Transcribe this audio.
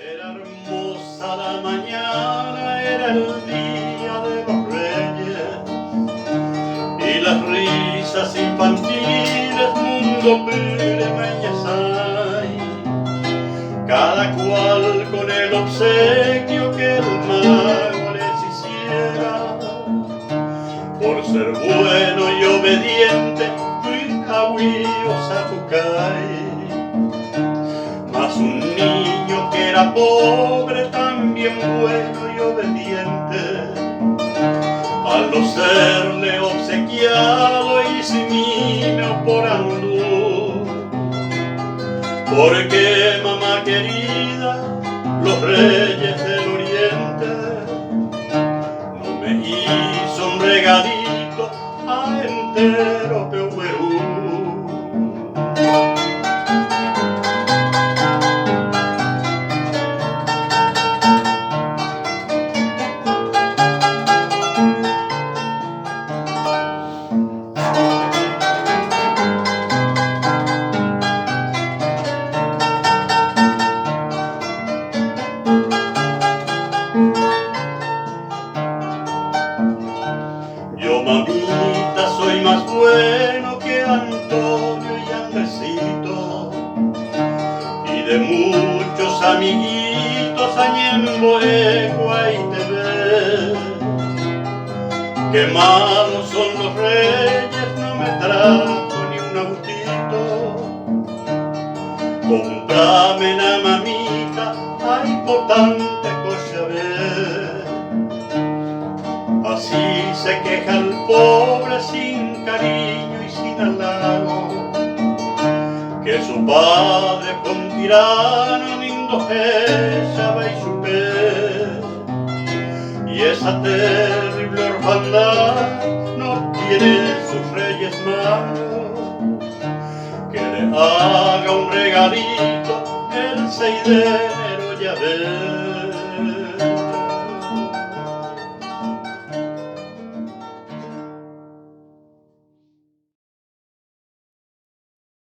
Era hermosa la mañana, era el día de los reyes, y las risas infantiles, mundo pirmeñas hay, cada cual con el obsequio que el mago les hiciera. Por ser bueno y obediente, Huicahuíos Apucay. Mas un niño que era pobre, también bueno y obediente, al no serle obsequiado y sin mimeo por andú. Porque mamá querida, los reyes del oriente, no me hizo un regalito a entero Peuerú. Yo, mamita, soy más bueno que Antonio y Andresito, y de muchos amiguitos Añemboeco ahí te ves. Qué malos son los reyes, no me trajo ni un autito. Comprame la mamita, ay, potante cochabé. Así se queja el pobre sin cariño y sin halago, que su padre con tirano nindojecha va y chupé. Y esa terrible orfandad no tiene sus reyes magos, que le haga un regalito el 6 de enero ya ves.